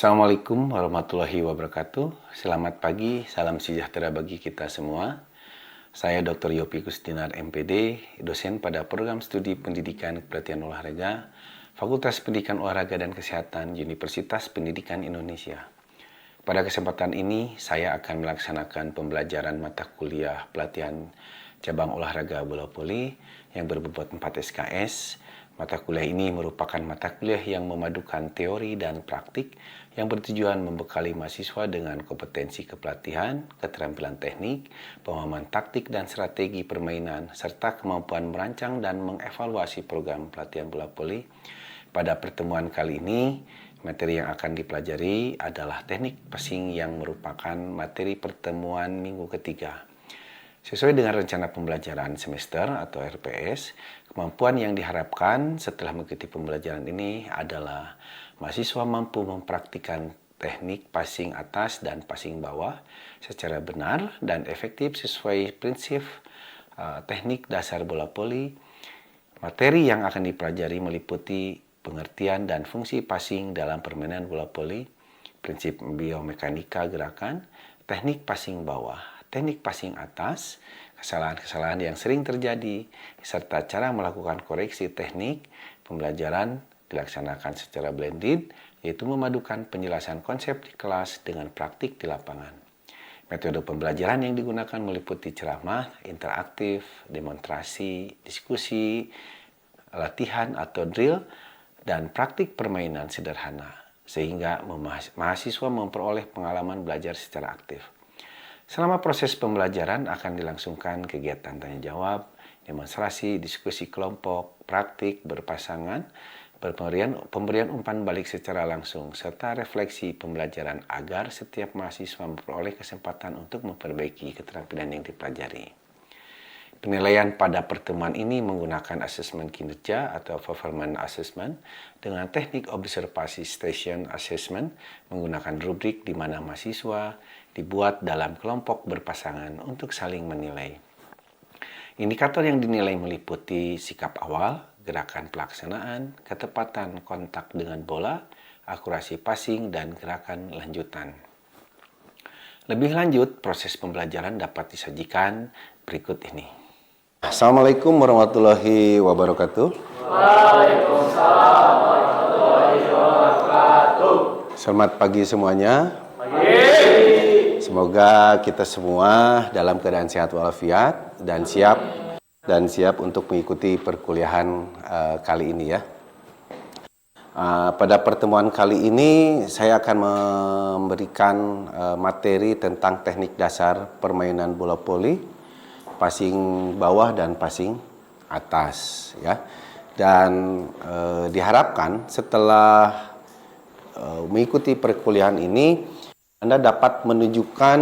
Assalamualaikum warahmatullahi wabarakatuh. Selamat pagi, salam sejahtera bagi kita semua. Saya Dr. Yopi Gustinar, MPD, dosen pada program studi pendidikan kepelatihan olahraga, Fakultas Pendidikan Olahraga dan Kesehatan, Universitas Pendidikan Indonesia. Pada kesempatan ini, saya akan melaksanakan pembelajaran mata kuliah pelatihan cabang olahraga bola voli yang berbobot 4 SKS. Mata kuliah ini merupakan mata kuliah yang memadukan teori dan praktik yang bertujuan membekali mahasiswa dengan kompetensi kepelatihan, keterampilan teknik, pemahaman taktik dan strategi permainan, serta kemampuan merancang dan mengevaluasi program pelatihan bola voli. Pada pertemuan kali ini, materi yang akan dipelajari adalah teknik passing yang merupakan materi pertemuan minggu ketiga. Sesuai dengan rencana pembelajaran semester atau RPS, kemampuan yang diharapkan setelah mengikuti pembelajaran ini adalah mahasiswa mampu mempraktikkan teknik passing atas dan passing bawah secara benar dan efektif sesuai prinsip teknik dasar bola voli. Materi yang akan dipelajari meliputi pengertian dan fungsi passing dalam permainan bola voli, prinsip biomekanika gerakan, teknik passing bawah, teknik passing atas, kesalahan-kesalahan yang sering terjadi, serta cara melakukan koreksi teknik. Pembelajaran dilaksanakan secara blended, yaitu memadukan penjelasan konsep di kelas dengan praktik di lapangan. Metode pembelajaran yang digunakan meliputi ceramah, interaktif, demonstrasi, diskusi, latihan atau drill, dan praktik permainan sederhana, sehingga mahasiswa memperoleh pengalaman belajar secara aktif. Selama proses pembelajaran akan dilangsungkan kegiatan tanya jawab, demonstrasi, diskusi kelompok, praktik berpasangan, pemberian umpan balik secara langsung, serta refleksi pembelajaran agar setiap mahasiswa memperoleh kesempatan untuk memperbaiki keterampilan yang dipelajari. Penilaian pada pertemuan ini menggunakan asesmen kinerja atau performance assessment dengan teknik observasi station assessment menggunakan rubrik di mana mahasiswa dibuat dalam kelompok berpasangan untuk saling menilai. Indikator yang dinilai meliputi sikap awal, gerakan pelaksanaan, ketepatan kontak dengan bola, akurasi passing, dan gerakan lanjutan. Lebih lanjut, proses pembelajaran dapat disajikan berikut ini. Assalamualaikum warahmatullahi wabarakatuh. Waalaikumsalam warahmatullahi wabarakatuh. Selamat pagi semuanya. Pagi. Semoga kita semua dalam keadaan sehat walafiat dan siap untuk mengikuti perkuliahan kali ini ya. Pada pertemuan kali ini saya akan memberikan materi tentang teknik dasar permainan bola voli, passing bawah dan passing atas ya. Dan diharapkan setelah mengikuti perkuliahan ini Anda dapat menunjukkan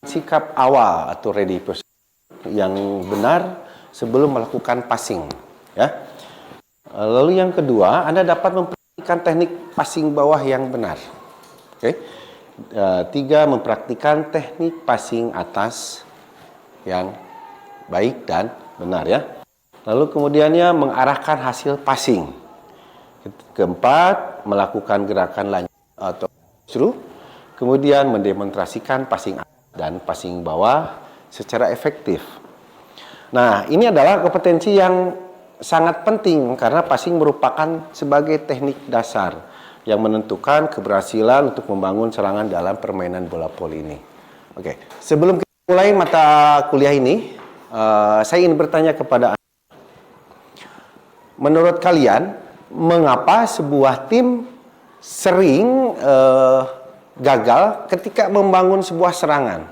sikap awal atau ready position yang benar sebelum melakukan passing ya. Lalu yang kedua, Anda dapat mempraktikkan teknik passing bawah yang benar. Oke. Tiga, mempraktikkan teknik passing atas yang baik dan benar ya. Lalu kemudiannya mengarahkan hasil passing. Keempat, melakukan gerakan lanjut atau justru, kemudian mendemonstrasikan passing atas dan passing bawah secara efektif. Nah, ini adalah kompetensi yang sangat penting karena passing merupakan sebagai teknik dasar yang menentukan keberhasilan untuk membangun serangan dalam permainan bola voli ini. Oke, sebelum kita mulai mata kuliah ini, saya ingin bertanya kepada Anda. Menurut kalian, mengapa sebuah tim sering gagal ketika membangun sebuah serangan?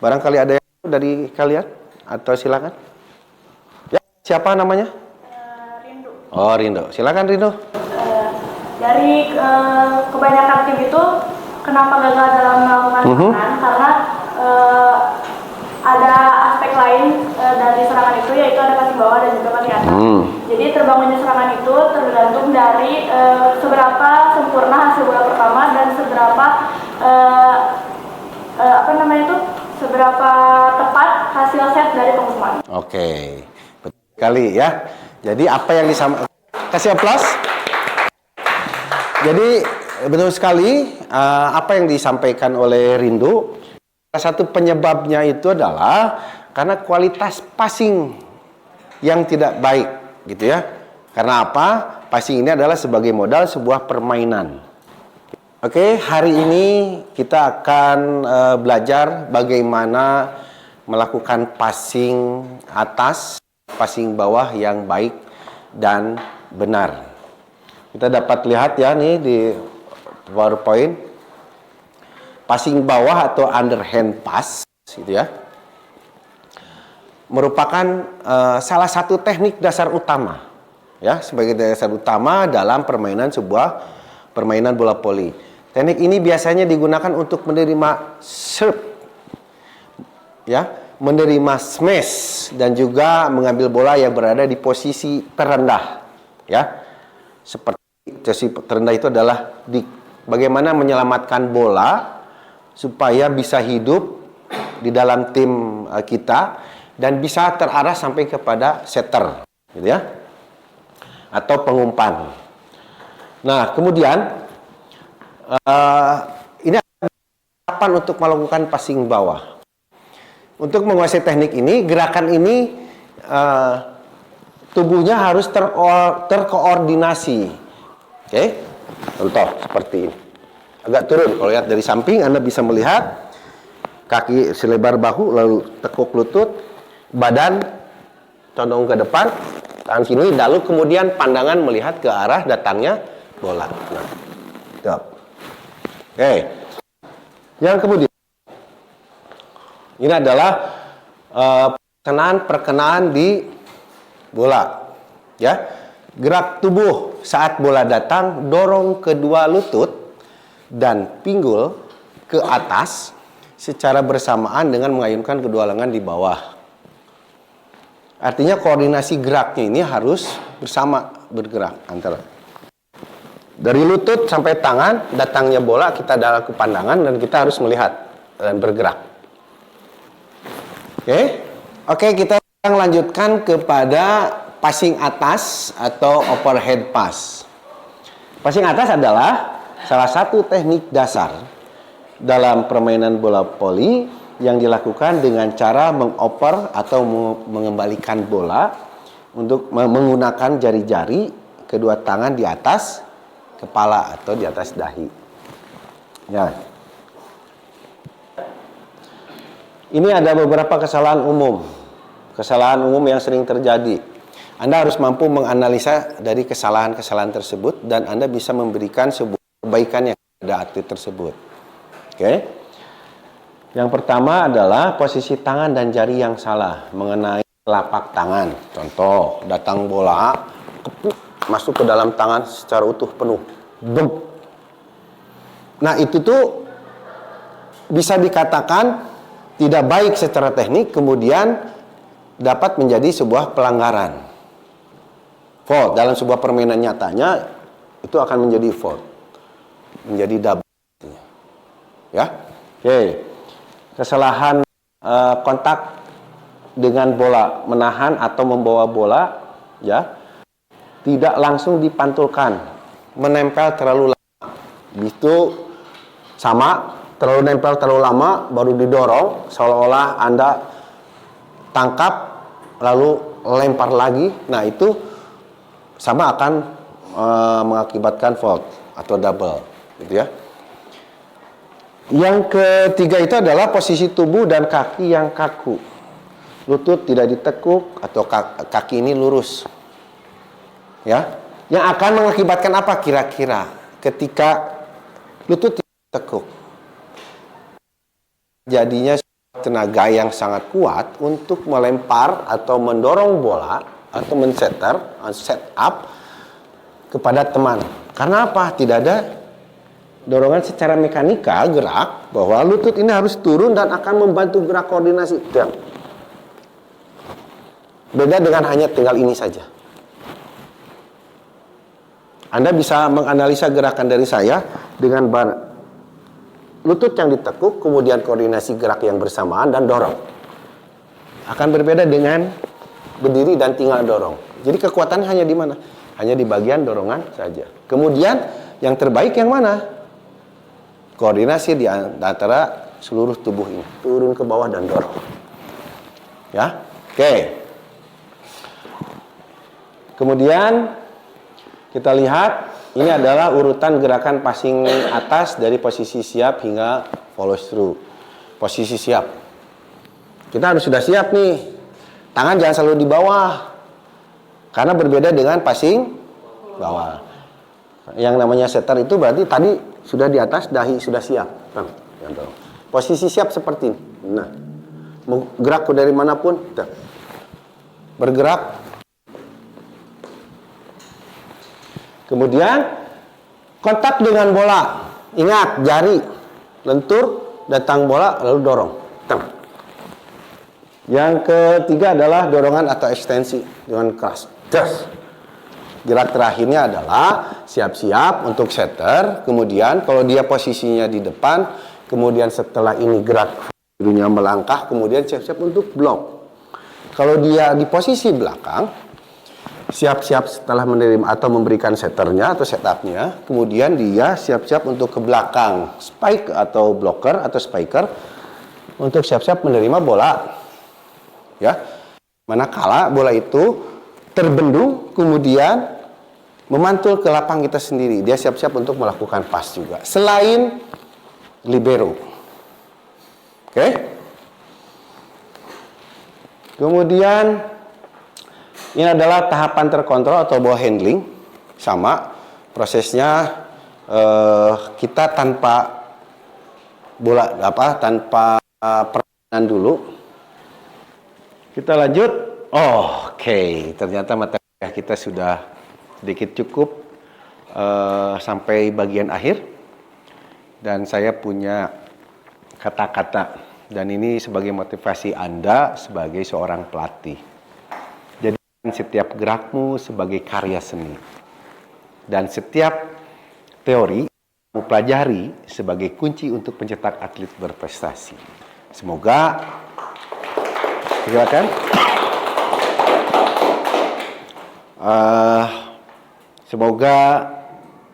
Barangkali ada yang dari kalian? Atau silakan. Ya, siapa namanya? Rindu. Oh, Rindu. Silakan Rindu. Dari kebanyakan tim itu kenapa gagal dalam melakukan serangan? Karena ada aspek lain dari serangan itu, yaitu ada passing bawah dan juga passing atas. Jadi terbangunnya serangan itu tergantung dari seberapa sempurna hasil bola pertama dan seberapa seberapa tepat hasil set dari pengumuman. Oke, betul sekali ya. Jadi apa yang disampaikan? Kasih aplaus. Jadi betul sekali apa yang disampaikan oleh Rindu. Salah satu penyebabnya itu adalah karena kualitas passing yang tidak baik, gitu ya. Karena apa? Passing ini adalah sebagai modal sebuah permainan. Oke, hari ini kita akan belajar bagaimana melakukan passing atas, passing bawah yang baik dan benar. Kita dapat lihat ya nih di PowerPoint, passing bawah atau underhand pass, gitu ya, merupakan salah satu teknik dasar utama, ya, sebagai dasar utama dalam sebuah permainan bola voli. Teknik ini biasanya digunakan untuk menerima serve, ya, menerima smash, dan juga mengambil bola yang berada di posisi terendah, ya. Seperti posisi terendah itu adalah bagaimana menyelamatkan bola supaya bisa hidup di dalam tim kita dan bisa terarah sampai kepada setter, gitu ya, atau pengumpan. Nah, kemudian ini tahapan untuk melakukan passing bawah. Untuk menguasai teknik ini, gerakan ini tubuhnya harus terkoordinasi. Oke, contoh seperti ini. Agak turun, kalau lihat dari samping Anda bisa melihat kaki selebar bahu, lalu tekuk lutut, badan condong ke depan, tangan kiri, lalu kemudian pandangan melihat ke arah datangnya bola. Nah, oke. Yang kemudian ini adalah perkenaan di bola, ya. Gerak tubuh saat bola datang, dorong kedua lutut dan pinggul ke atas secara bersamaan dengan mengayunkan kedua lengan di bawah. Artinya koordinasi geraknya ini harus bersama, bergerak antara dari lutut sampai tangan, datangnya bola kita dalam ke pandangan dan kita harus melihat dan bergerak. Oke, kita akan lanjutkan kepada passing atas atau overhead pass. Passing atas adalah salah satu teknik dasar dalam permainan bola voli yang dilakukan dengan cara mengoper atau mengembalikan bola untuk menggunakan jari-jari kedua tangan di atas kepala atau di atas dahi. Ya. Ini ada beberapa kesalahan umum yang sering terjadi. Anda harus mampu menganalisa dari kesalahan-kesalahan tersebut dan Anda bisa memberikan sebuah perbaikan yang ada atlet tersebut. Oke. Yang pertama adalah posisi tangan dan jari yang salah mengenai telapak tangan. Contoh, datang bola, masuk ke dalam tangan secara utuh penuh. Bum. Nah, itu tuh bisa dikatakan tidak baik secara teknik, kemudian dapat menjadi sebuah pelanggaran. Fault dalam sebuah permainan nyatanya itu akan menjadi fault, menjadi double. Ya, oke. Kesalahan kontak dengan bola, menahan atau membawa bola, ya, tidak langsung dipantulkan, menempel terlalu lama. Itu sama, terlalu nempel terlalu lama, baru didorong, seolah-olah Anda tangkap lalu lempar lagi. Nah, itu sama akan mengakibatkan fault atau double, gitu ya. Yang ketiga itu adalah posisi tubuh dan kaki yang kaku. Lutut tidak ditekuk atau kaki ini lurus. Ya, yang akan mengakibatkan apa kira-kira ketika lutut tidak ditekuk? Jadinya tenaga yang sangat kuat untuk melempar atau mendorong bola atau set up kepada teman. Karena apa? Tidak ada dorongan secara mekanika gerak bahwa lutut ini harus turun dan akan membantu gerak koordinasi. Beda dengan hanya tinggal ini saja. Anda bisa menganalisa gerakan dari saya dengan lutut yang ditekuk, kemudian koordinasi gerak yang bersamaan dan dorong. Akan berbeda dengan berdiri dan tinggal dorong. Jadi kekuatannya hanya di mana? Hanya di bagian dorongan saja. Kemudian yang terbaik yang mana? Koordinasi di antara seluruh tubuh ini, turun ke bawah dan dorong. Ya, oke. Kemudian kita lihat ini adalah urutan gerakan passing atas dari posisi siap hingga follow through. Posisi siap. Kita harus sudah siap nih. Tangan jangan selalu di bawah. Karena berbeda dengan passing bawah. Yang namanya setter itu berarti tadi sudah di atas, dahi sudah siap. Posisi siap seperti ini. Nah, mau gerak dari manapun, bergerak. Kemudian kontak dengan bola. Ingat, jari lentur, datang bola lalu dorong. Yang ketiga adalah dorongan atau ekstensi dengan keras. Gerak terakhirnya adalah siap-siap untuk setter. Kemudian kalau dia posisinya di depan, kemudian setelah ini gerak dulunya melangkah, kemudian siap-siap untuk blok. Kalau dia di posisi belakang, siap-siap setelah menerima atau memberikan setternya atau setupnya, kemudian dia siap-siap untuk ke belakang, spike atau blocker atau spiker untuk siap-siap menerima bola. Ya, manakala bola itu terbendung, kemudian memantul ke lapang kita sendiri. Dia siap-siap untuk melakukan pass juga. Selain libero. Oke. Kemudian ini adalah tahapan terkontrol atau ball handling. Sama prosesnya, kita tanpa bola tanpa permainan dulu. Kita lanjut. Oke, ternyata materi kita sudah sedikit cukup sampai bagian akhir. Dan saya punya kata-kata. Dan ini sebagai motivasi Anda sebagai seorang pelatih. Jadi setiap gerakmu sebagai karya seni. Dan setiap teori kamu pelajari sebagai kunci untuk mencetak atlet berprestasi. Semoga, silakan. Semoga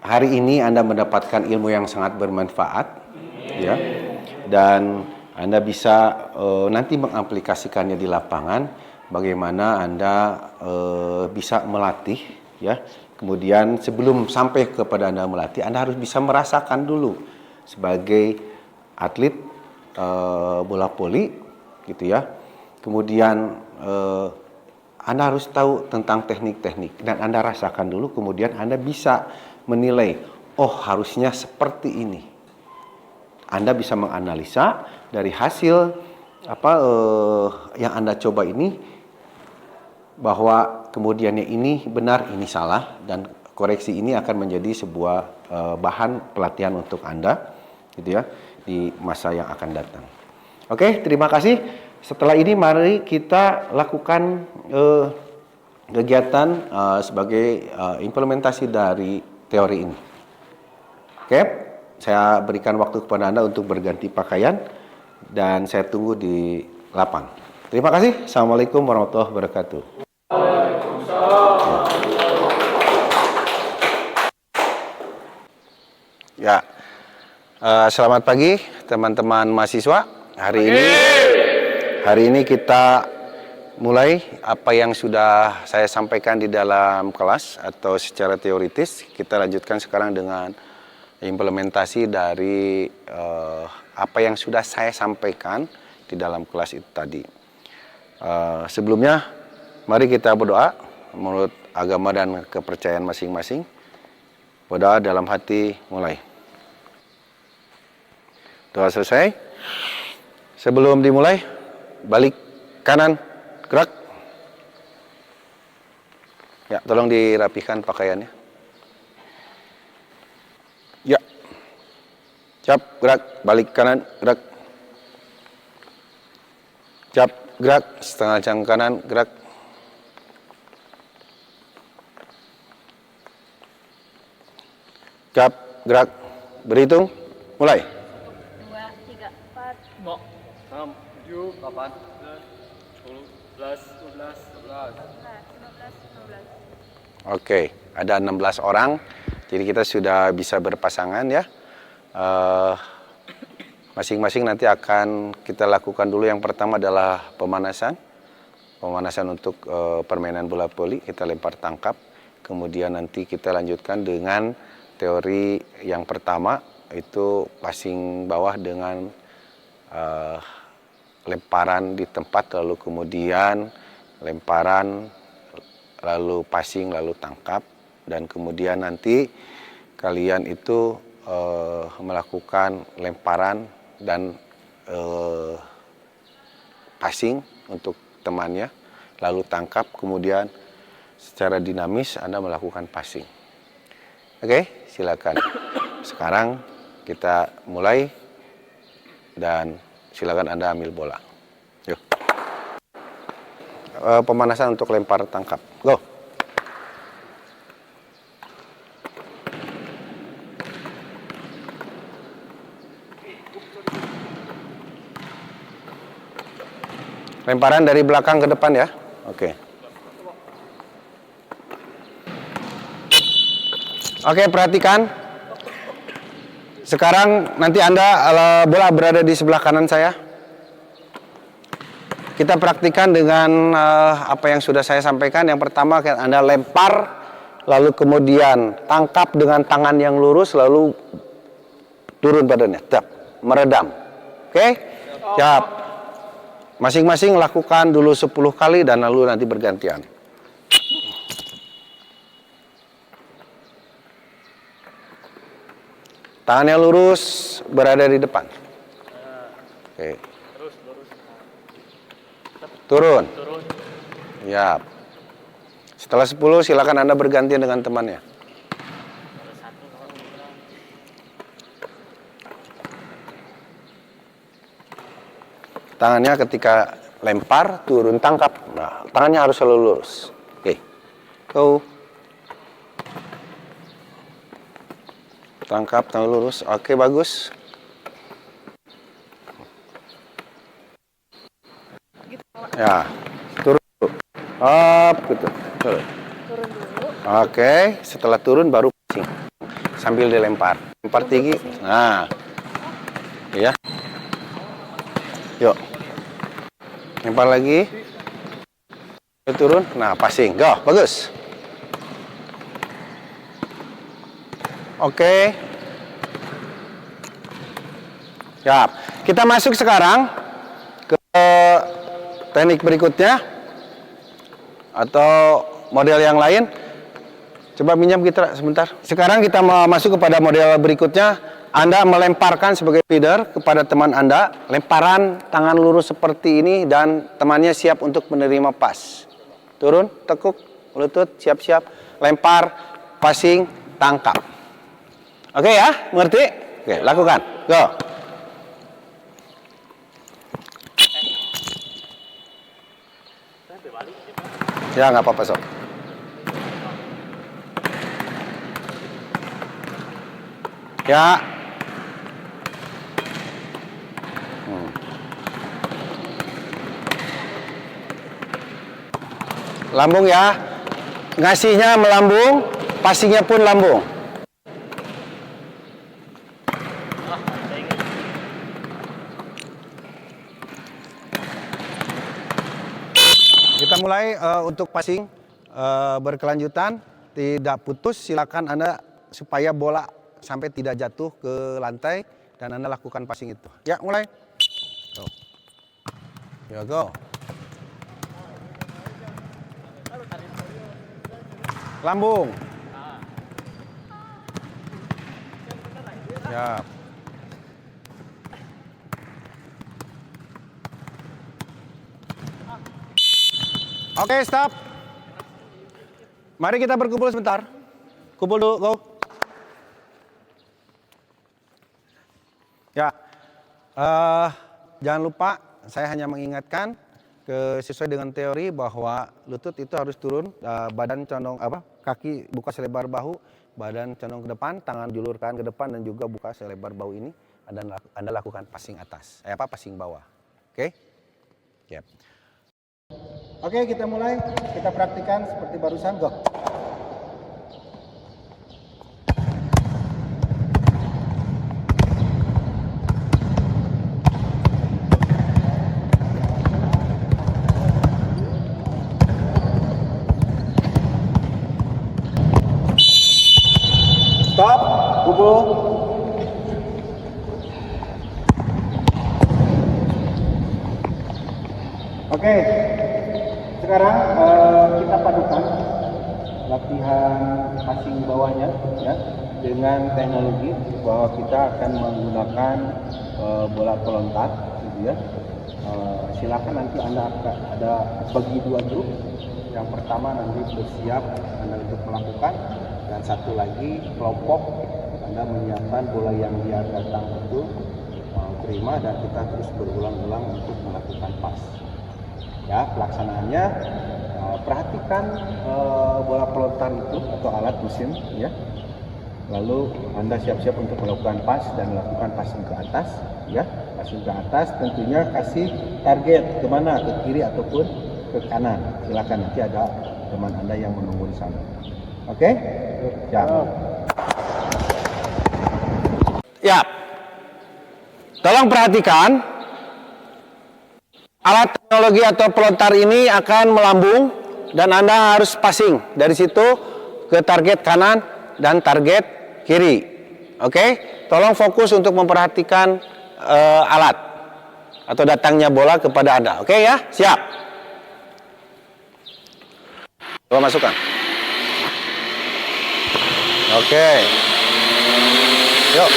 hari ini Anda mendapatkan ilmu yang sangat bermanfaat, ya, dan Anda bisa nanti mengaplikasikannya di lapangan. Bagaimana Anda bisa melatih, ya. Kemudian sebelum sampai kepada Anda melatih, Anda harus bisa merasakan dulu sebagai atlet bola voli, gitu ya. Kemudian Anda harus tahu tentang teknik-teknik dan Anda rasakan dulu, kemudian Anda bisa menilai, oh harusnya seperti ini. Anda bisa menganalisa dari hasil yang Anda coba ini, bahwa kemudiannya ini benar, ini salah, dan koreksi ini akan menjadi sebuah bahan pelatihan untuk Anda, gitu ya, di masa yang akan datang. Oke, terima kasih. Setelah ini mari kita lakukan kegiatan sebagai implementasi dari teori ini. Oke, saya berikan waktu kepada Anda untuk berganti pakaian dan saya tunggu di lapang. Terima kasih. Assalamualaikum warahmatullahi wabarakatuh. Ya, selamat pagi teman-teman mahasiswa. Hari ini kita mulai apa yang sudah saya sampaikan di dalam kelas atau secara teoritis. Kita lanjutkan sekarang dengan implementasi dari apa yang sudah saya sampaikan di dalam kelas itu tadi. Sebelumnya, mari kita berdoa menurut agama dan kepercayaan masing-masing. Berdoa dalam hati, mulai. Doa selesai. Sebelum dimulai, balik kanan, gerak. Ya, tolong dirapikan pakaiannya. Ya. Cap, gerak, balik kanan, gerak. Cap, gerak, setengah jam kanan, gerak. Cap, gerak, berhitung, mulai. 2, 3, 4, 5, 6, 7, 8, 9, 10, 11, 12, 13. 15, 16. Oke, ada 16 orang Jadi kita sudah bisa berpasangan ya. Masing-masing nanti akan kita lakukan dulu. Yang pertama adalah pemanasan. Pemanasan untuk permainan bola voli, kita lempar tangkap. Kemudian nanti kita lanjutkan dengan teori yang pertama, itu passing bawah dengan lemparan di tempat, lalu kemudian lemparan, lalu passing, lalu tangkap. Dan kemudian nanti kalian itu melakukan lemparan dan passing untuk temannya, lalu tangkap, kemudian secara dinamis Anda melakukan passing. Oke, silakan. Sekarang kita mulai dan silakan Anda ambil bola. Yuk. Pemanasan untuk lempar tangkap. Go. Lemparan dari belakang ke depan ya. Oke. Oke, perhatikan. Sekarang nanti bola berada di sebelah kanan saya. Kita praktikkan dengan apa yang sudah saya sampaikan. Yang pertama Anda lempar, lalu kemudian tangkap dengan tangan yang lurus, lalu turun badannya. Meredam. Oke? Siap. Masing-masing lakukan dulu 10 kali dan lalu nanti bergantian. Tangannya lurus, berada di depan. Oke. Turun. Ya. Setelah 10 silakan Anda bergantian dengan temannya. Tangannya ketika lempar, turun, tangkap. Nah, tangannya harus selalu lurus. Oke. Go. Tangkap, tangan lurus. Oke, bagus. Ya, turun dulu. Up, gitu. Turun. Turun dulu. Oke, setelah turun baru passing. Sambil dilempar. Lempar tinggi. Nah. Ya. Yuk. Lempar lagi. Turun. Nah, passing. Go. Bagus. Oke. Siap. Kita masuk sekarang ke teknik berikutnya. Atau model yang lain. Coba minjam kita sebentar. Sekarang kita mau masuk kepada model berikutnya. Anda melemparkan sebagai feeder kepada teman Anda, lemparan tangan lurus seperti ini dan temannya siap untuk menerima pas. Turun, tekuk, lutut, siap-siap, lempar, passing, tangkap. Oke ya, mengerti? Oke, lakukan. Go. Ya, nggak apa-apa, Sob. Ya. Lambung ya. Ngasihnya melambung, passingnya pun lambung. Kita mulai untuk passing berkelanjutan, tidak putus. Silakan Anda supaya bola sampai tidak jatuh ke lantai dan Anda lakukan passing itu. Ya, mulai. Go. Ya, go. Lambung. Ya. Oke, stop. Mari kita berkumpul sebentar. Kumpul dulu, go. Ya. Jangan lupa, saya hanya mengingatkan sesuai dengan teori bahwa lutut itu harus turun, badan condong kaki buka selebar bahu, badan condong ke depan, tangan julurkan ke depan dan juga buka selebar bahu ini. Anda lakukan passing atas, passing bawah. Oke? Yep. Oke, kita mulai. Kita praktikkan seperti barusan. Go. 20. Oke, sekarang kita padukan latihan passing bawahnya ya dengan teknologi bahwa kita akan menggunakan bola pelontar gitu ya. Silakan nanti Anda akan ada bagi dua grup. Yang pertama nanti bersiap Anda untuk melakukan, dan satu lagi kelompok Anda menyiapkan bola yang dia datang itu terima, dan kita terus berulang-ulang untuk melakukan pas. Ya, pelaksanaannya perhatikan bola pelontar itu atau alat mesin ya. Lalu Anda siap-siap untuk melakukan pas dan melakukan passing ke atas ya. Passing ke atas tentunya kasih target kemana, ke kiri ataupun ke kanan. Silakan, nanti ada teman Anda yang menunggu di sana. Oke? Siap. Ya. Tolong perhatikan, alat teknologi atau pelontar ini akan melambung dan Anda harus passing dari situ ke target kanan dan target kiri. Oke? Tolong fokus untuk memperhatikan alat atau datangnya bola kepada Anda. Oke ya? Siap. Coba masukkan. Oke. Yuk.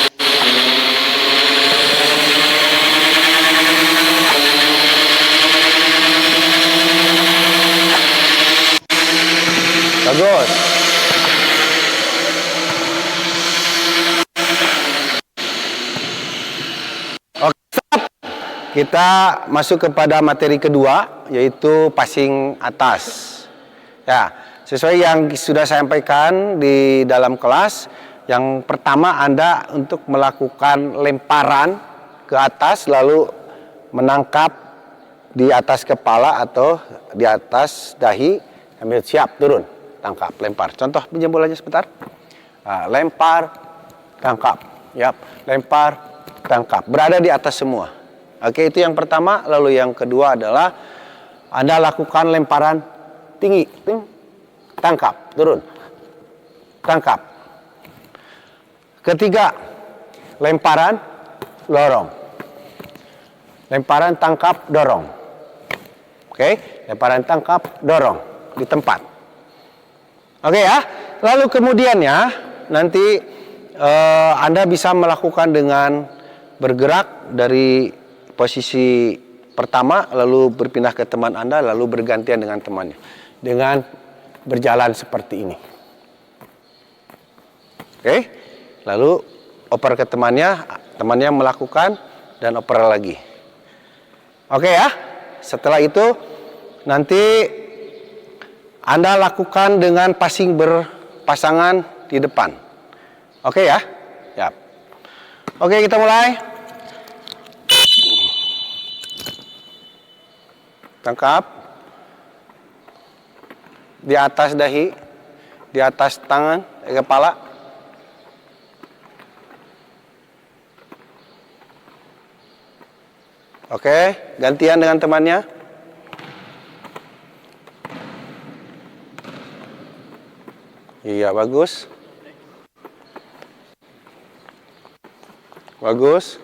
Bagus. Oke, stop. Kita masuk kepada materi kedua, yaitu passing atas. Ya, sesuai yang sudah saya sampaikan di dalam kelas, yang pertama Anda untuk melakukan lemparan ke atas, lalu menangkap di atas kepala atau di atas dahi, ambil siap turun. Tangkap, lempar. Contoh, pinjam bolanya sebentar. Nah, lempar, tangkap. Yap, lempar, tangkap. Berada di atas semua. Oke, itu yang pertama. Lalu yang kedua adalah Anda lakukan lemparan tinggi. Tangkap, turun. Tangkap. Ketiga, lemparan, dorong. Lemparan, tangkap, dorong. Oke, lemparan, tangkap, dorong. Di tempat. Oke ya, lalu kemudian ya, nanti Anda bisa melakukan dengan bergerak dari posisi pertama, lalu berpindah ke teman Anda, lalu bergantian dengan temannya. Dengan berjalan seperti ini. Oke, lalu oper ke temannya melakukan, dan oper lagi. Oke ya, setelah itu nanti Anda lakukan dengan passing berpasangan di depan. Oke ya? Ya. Oke, kita mulai. Tangkap. Di atas dahi, di atas tangan, kepala. Oke, gantian dengan temannya. Iya, bagus. Bagus.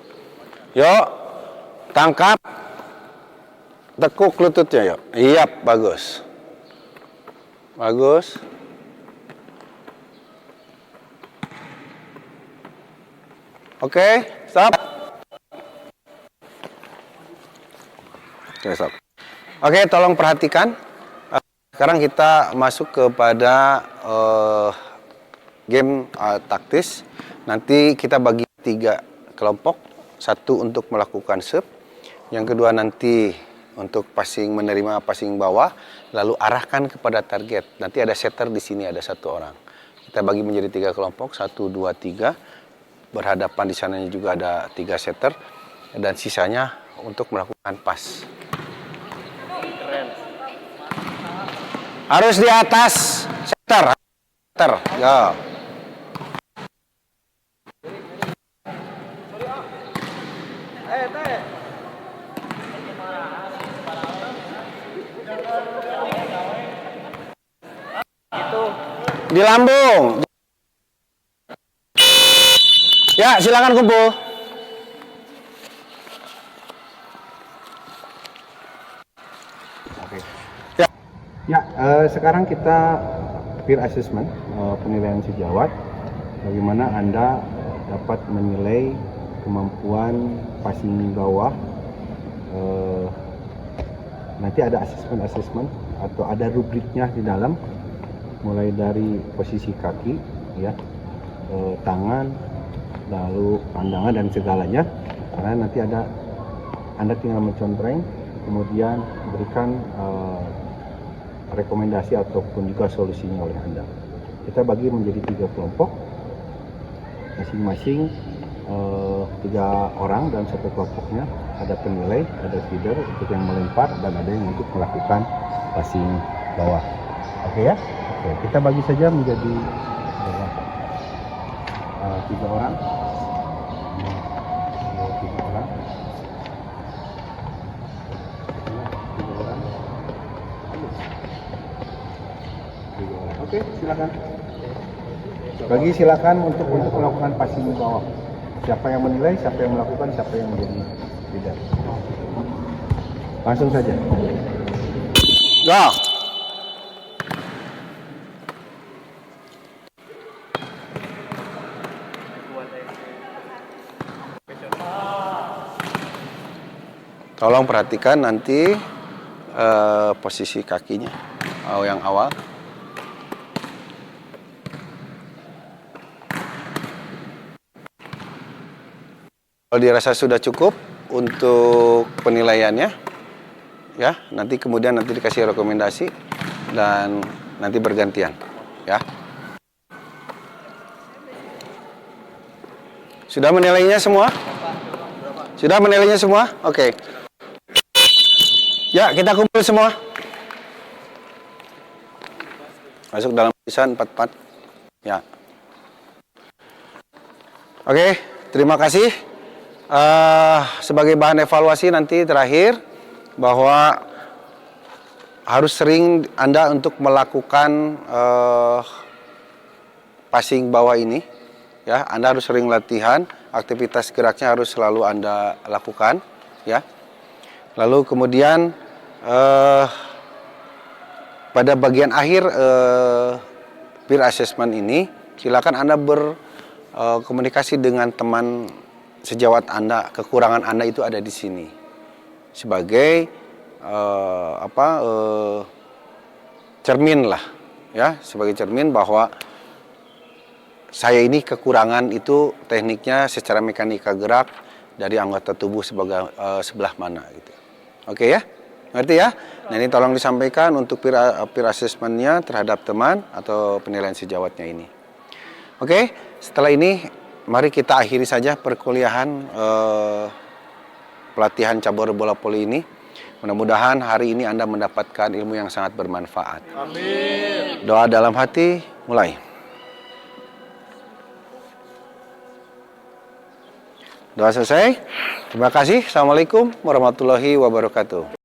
Yuk, tangkap. Tekuk lututnya, yuk. Iya, bagus. Bagus. Oke, stop. Oke, stop. Oke, tolong perhatikan. Sekarang kita masuk kepada game taktis. Nanti kita bagi 3 kelompok. Satu untuk melakukan serve. Yang kedua nanti untuk passing, menerima passing bawah. Lalu arahkan kepada target. Nanti ada setter di sini, ada 1 orang. Kita bagi menjadi 3 kelompok. 1, 2, 3. Berhadapan di sananya juga ada 3 setter. Dan sisanya untuk melakukan pass. Harus di atas setter. Ya. Di lambung. Ya, silakan kumpul. Oke. Ya, sekarang kita peer assessment, penilaian sejawat. Bagaimana Anda dapat menilai kemampuan passing bawah. Nanti ada assessment atau ada rubriknya di dalam, mulai dari posisi kaki, ya, tangan, lalu pandangan dan segalanya. Karena nanti ada Anda tinggal mencontreng, kemudian berikan rekomendasi ataupun juga solusinya oleh Anda. Kita bagi menjadi 3 kelompok, masing-masing 3 orang dan satu kelompoknya ada penilai, ada feeder untuk yang melempar dan ada yang untuk melakukan passing bawah. Oke ya? Oke, kita bagi saja menjadi 3 orang. 3 orang. 3 orang. 3 orang. Oke, silakan. Bagi silakan untuk melakukan passing bawah. Siapa yang menilai, siapa yang melakukan, siapa yang menjadi leader. Langsung saja. Go. Tolong perhatikan nanti posisi kakinya yang awal. Kalau dirasa sudah cukup untuk penilaiannya, ya, nanti kemudian dikasih rekomendasi dan nanti bergantian, ya. Sudah menilainya semua? Sudah menilainya semua? Oke. Ya, kita kumpul semua. Masuk dalam tulisan 44. Ya. Oke, terima kasih. Sebagai bahan evaluasi nanti terakhir bahwa harus sering Anda untuk melakukan passing bawah ini, ya. Anda harus sering latihan, aktivitas geraknya harus selalu Anda lakukan, ya. Lalu kemudian pada bagian akhir peer assessment ini, silakan Anda berkomunikasi dengan teman sejawat Anda, kekurangan Anda itu ada di sini. Sebagai cermin lah, ya, sebagai cermin bahwa saya ini kekurangan itu tekniknya secara mekanika gerak dari anggota tubuh sebelah mana gitu. Oke ya? Ngerti ya? Nah, ini tolong disampaikan untuk peer assessment-nya terhadap teman atau penilaian sejawatnya ini. Oke, setelah ini mari kita akhiri saja perkuliahan pelatihan cabur bola voli ini. Mudah-mudahan hari ini Anda mendapatkan ilmu yang sangat bermanfaat. Amin. Doa dalam hati, mulai. Doa selesai. Terima kasih. Assalamualaikum warahmatullahi wabarakatuh.